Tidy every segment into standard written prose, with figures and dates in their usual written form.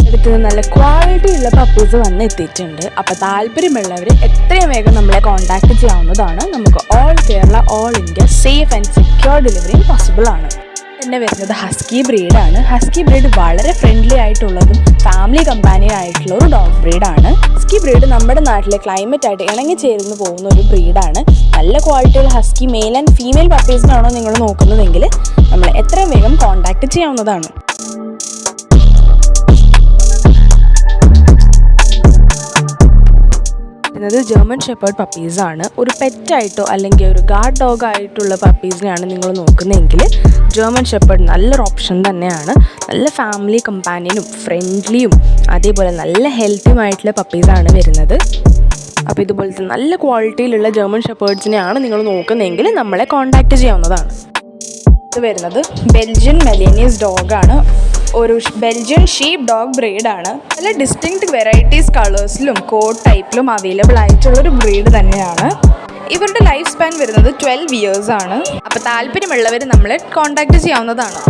അടുത്തത് നല്ല ക്വാളിറ്റി ഉള്ള പപ്പീസ് വന്ന് എത്തിയിട്ടുണ്ട്. അപ്പോൾ താല്പര്യമുള്ളവർ എത്രയും വേഗം നമ്മളെ കോൺടാക്ട് ചെയ്യാവുന്നതാണ്. നമുക്ക് all Kerala all India safe and secure ഡെലിവറിയും പോസിബിൾ ആണ്. പിന്നെ വരുന്നത് ഹസ്കി ബ്രീഡാണ്. ഹസ്കി ബ്രീഡ് വളരെ ഫ്രണ്ട്ലി ആയിട്ടുള്ളതും ഫാമിലി കമ്പാനിയൻ ആയിട്ടുള്ള ഒരു ഡോഗ് ബ്രീഡാണ്. ഹസ്കി ബ്രീഡ് നമ്മുടെ നാട്ടിലെ ക്ലൈമറ്റായിട്ട് ഇണങ്ങി ചേർന്ന് പോകുന്ന ഒരു ബ്രീഡാണ്. നല്ല ക്വാളിറ്റിയുള്ള ഹസ്കി മെയിൽ ആൻഡ് ഫീമെയിൽ പപ്പീസിനാണോ നിങ്ങൾ നോക്കുന്നതെങ്കിൽ നമ്മൾ എത്രയും വേഗം കോൺടാക്ട് ചെയ്യാവുന്നതാണ്. ഇത് ജർമ്മൻ ഷെപ്പേർഡ് പപ്പീസാണ്. ഒരു പെറ്റായിട്ടോ അല്ലെങ്കിൽ ഒരു ഗാർഡ് ഡോഗ് ആയിട്ടുള്ള പപ്പീസിനെയാണ് നിങ്ങൾ നോക്കുന്നതെങ്കിൽ ജർമ്മൻ ഷെപ്പേർഡ് നല്ലൊരു ഓപ്ഷൻ തന്നെയാണ്. നല്ല ഫാമിലി കമ്പാനിയനും ഫ്രണ്ട്ലിയും അതേപോലെ നല്ല ഹെൽത്തിയുമായിട്ടുള്ള പപ്പീസാണ് വരുന്നത്. അപ്പോൾ ഇതുപോലത്തെ നല്ല ക്വാളിറ്റിയിലുള്ള ജർമ്മൻ ഷെപ്പേർഡ്സിനെയാണ് നിങ്ങൾ നോക്കുന്നതെങ്കിൽ നമ്മളെ കോൺടാക്റ്റ് ചെയ്യാവുന്നതാണ്. ഇത് വരുന്നത് ബെൽജിയൻ മെലേനിയസ് ഡോഗാണ്. ഒരു ബെൽജിയൻ ഷീപ്പ് ഡോഗ് ബ്രീഡാണ്. നല്ല ഡിസ്റ്റിങ്ക്റ്റ് വെറൈറ്റീസ് കളേഴ്സിലും കോഡ് ടൈപ്പിലും അവൈലബിൾ ആയിട്ടുള്ളൊരു ബ്രീഡ് തന്നെയാണ്. ഇവരുടെ ലൈഫ് സ്പാൻ വരുന്നത് 12 ഇയേഴ്സ് ആണ്. അപ്പോൾ താല്പര്യമുള്ളവർ നമ്മളെ കോൺടാക്റ്റ് ചെയ്യാവുന്നതാണ്.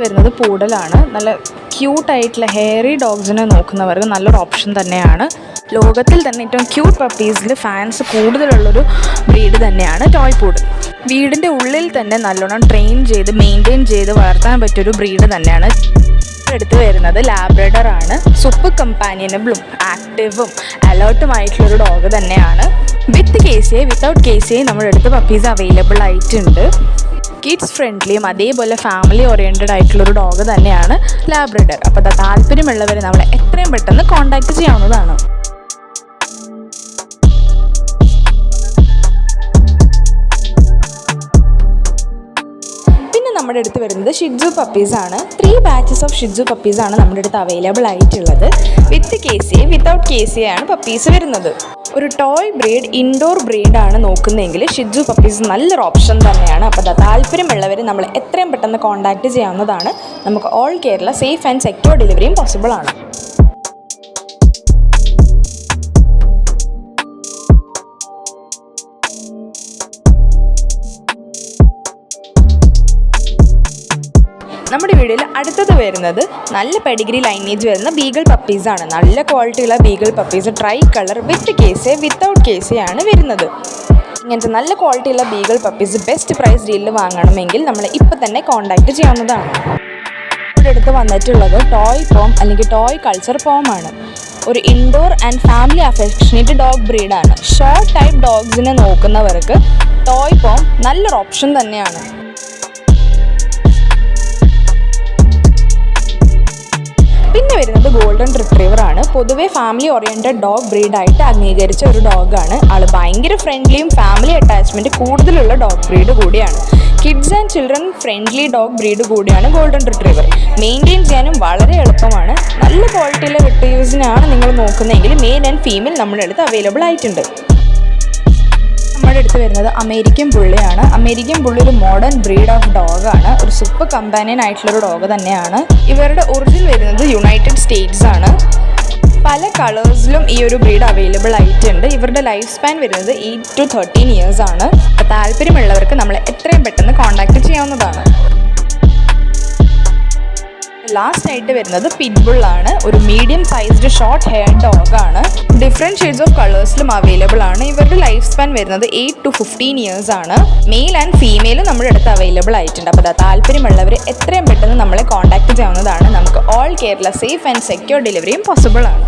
വരുന്നത് പൂഡലാണ്. നല്ല ക്യൂട്ടായിട്ടുള്ള ഹെയറി ഡോഗ്സിനെ നോക്കുന്നവർക്ക് നല്ലൊരു ഓപ്ഷൻ തന്നെയാണ്. ലോകത്തിൽ തന്നെ ഏറ്റവും ക്യൂട്ട് പപ്പീസിൽ ഫാൻസ് കൂടുതലുള്ളൊരു ബ്രീഡ് തന്നെയാണ് ടോയ് പൂഡൽ. വീടിൻ്റെ ഉള്ളിൽ തന്നെ നല്ലോണം ട്രെയിൻ ചെയ്ത് മെയിൻറ്റെയിൻ ചെയ്ത് വളർത്താൻ പറ്റിയൊരു ബ്രീഡ് തന്നെയാണ്. എടുത്ത് വരുന്നത് ലാബ്രഡർ ആണ്. സൂപ്പർ കമ്പാനിയനബിളും ആക്റ്റീവും അലേർട്ടുമായിട്ടുള്ളൊരു ഡോഗ് തന്നെയാണ്. വിത്ത് കേസിയെ വിത്തൗട്ട് കേസിയെ നമ്മുടെ അടുത്ത് പപ്പീസ് അവൈലബിൾ ആയിട്ടുണ്ട്. കിഡ്സ് ഫ്രണ്ട്ലിയും അതേപോലെ ഫാമിലി ഓറിയൻറ്റഡ് ആയിട്ടുള്ളൊരു ഡോഗ് തന്നെയാണ് ലാബ്രഡർ. അപ്പോൾ താല്പര്യമുള്ളവരെ നമ്മളെ എത്രയും പെട്ടെന്ന് കോൺടാക്റ്റ് ചെയ്യാവുന്നതാണ്. നമ്മുടെ അടുത്ത് വരുന്നത് ഷിറ്റ്സു പപ്പീസാണ്. 3 ബാച്ചസ് ഓഫ് ഷിറ്റ്സു പപ്പീസാണ് നമ്മുടെ അടുത്ത് അവൈലബിൾ ആയിട്ടുള്ളത്. വിത്ത് കേസിയെ വിത്തൗട്ട് കേസിയെ ആണ് പപ്പീസ് വരുന്നത്. ഒരു ടോയ് ബ്രീഡ് ഇൻഡോർ ബ്രീഡാണ് നോക്കുന്നതെങ്കിൽ ഷിറ്റ്സു പപ്പീസ് നല്ലൊരു ഓപ്ഷൻ തന്നെയാണ്. അപ്പോൾ താല്പര്യമുള്ളവർ നമ്മൾ എത്രയും പെട്ടെന്ന് കോൺടാക്റ്റ് ചെയ്യാവുന്നതാണ്. നമുക്ക് all Kerala safe and secure ഡെലിവറിയും പോസിബിൾ ആണ്. നമ്മുടെ വീഡിയോയിൽ അടുത്തത് വരുന്നത് നല്ല പെഡിഗ്രി ലൈനേജ് വരുന്ന ബീഗിൾ പപ്പീസാണ്. നല്ല ക്വാളിറ്റിയുള്ള beagle puppies tri colour with KC without KC ആണ് വരുന്നത്. ഇങ്ങനത്തെ നല്ല ക്വാളിറ്റിയുള്ള ബീഗിൾ പപ്പീസ് ബെസ്റ്റ് പ്രൈസ് ഡീലിൽ വാങ്ങണമെങ്കിൽ നമ്മൾ ഇപ്പോൾ തന്നെ കോൺടാക്റ്റ് ചെയ്യാവുന്നതാണ്. ഇവിടെ അടുത്ത് വന്നിട്ടുള്ളത് ടോയ് പോം അല്ലെങ്കിൽ ടോയ് കൾച്ചർ പോമാണ്. ഒരു indoor and family affectionate dog ബ്രീഡാണ്. ഷോർട്ട് ടൈപ്പ് ഡോഗ്സിനെ നോക്കുന്നവർക്ക് ടോയ് പോം നല്ലൊരു ഓപ്ഷൻ തന്നെയാണ്. പിന്നെ വരുന്നത് ഗോൾഡൻ റിട്രീവർ ആണ്. പൊതുവേ ഫാമിലി ഓറിയൻറ്റഡ് ഡോഗ് ബ്രീഡായിട്ട് അംഗീകരിച്ച ഒരു ഡോഗാണ്. ആൾ ഭയങ്കര ഫ്രണ്ട്ലിയും ഫാമിലി അറ്റാച്ച്മെൻറ്റ് കൂടുതലുള്ള ഡോഗ് ബ്രീഡ് കൂടിയാണ്. Kids and children friendly dog breed കൂടിയാണ് ഗോൾഡൻ റിട്രീവർ. മെയിൻറ്റെയിൻ ചെയ്യാനും വളരെ എളുപ്പമാണ്. നല്ല ക്വാളിറ്റിയുള്ള റിട്രീവേഴ്സിനാണ് നിങ്ങൾ നോക്കുന്നതെങ്കിൽ മെയിൽ ആൻഡ് ഫീമെയിൽ നമ്മുടെ അടുത്ത് അവൈലബിൾ ആയിട്ടുണ്ട്. നമ്മുടെ അടുത്ത് വരുന്നത് അമേരിക്കൻ ബുള്ളിയാണ്. അമേരിക്കൻ ബുള്ളി ഒരു മോഡേൺ ബ്രീഡ് ഓഫ് ഡോഗാണ്. ഒരു സൂപ്പർ കമ്പാനിയൻ ആയിട്ടുള്ളൊരു ഡോഗ് തന്നെയാണ്. ഇവരുടെ ഒറിജിൻ വരുന്നത് യുണൈറ്റഡ് സ്റ്റേറ്റ്സ് ആണ്. പല കളേഴ്സിലും ഈ ഒരു ബ്രീഡ് അവൈലബിൾ ആയിട്ടുണ്ട്. ഇവരുടെ ലൈഫ് സ്പാൻ വരുന്നത് 8 to 13 ഇയേഴ്സ് ആണ്. അപ്പോൾ താല്പര്യമുള്ളവർക്ക് നമ്മളെ എത്രയും പെട്ടെന്ന് കോൺടാക്റ്റ് ചെയ്യാവുന്നതാണ്. ലാസ്റ്റ് ആയിട്ട് വരുന്നത് പിറ്റ്ബുള്ളാണ്. ഒരു മീഡിയം സൈസ്ഡ് ഷോർട്ട് ഹെയർ ഡോഗാണ്. ഡിഫറെൻറ്റ് ഷെയ്ഡ്സ് ഓഫ് കളേഴ്സിലും അവൈലബിൾ ആണ്. ഇവരുടെ ലൈഫ് സ്പാൻ വരുന്നത് 8 to 15 ഇയേഴ്സ് ആണ്. മെയിൽ ആൻഡ് ഫീമെയിൽ നമ്മുടെ അടുത്ത് അവൈലബിൾ ആയിട്ടുണ്ട്. അപ്പോൾ താല്പര്യമുള്ളവർ എത്രയും പെട്ടെന്ന് നമ്മളെ കോൺടാക്റ്റ് ചെയ്യാവുന്നതാണ്. നമുക്ക് all Kerala safe and secure ഡെലിവറിയും പോസിബിൾ ആണ്.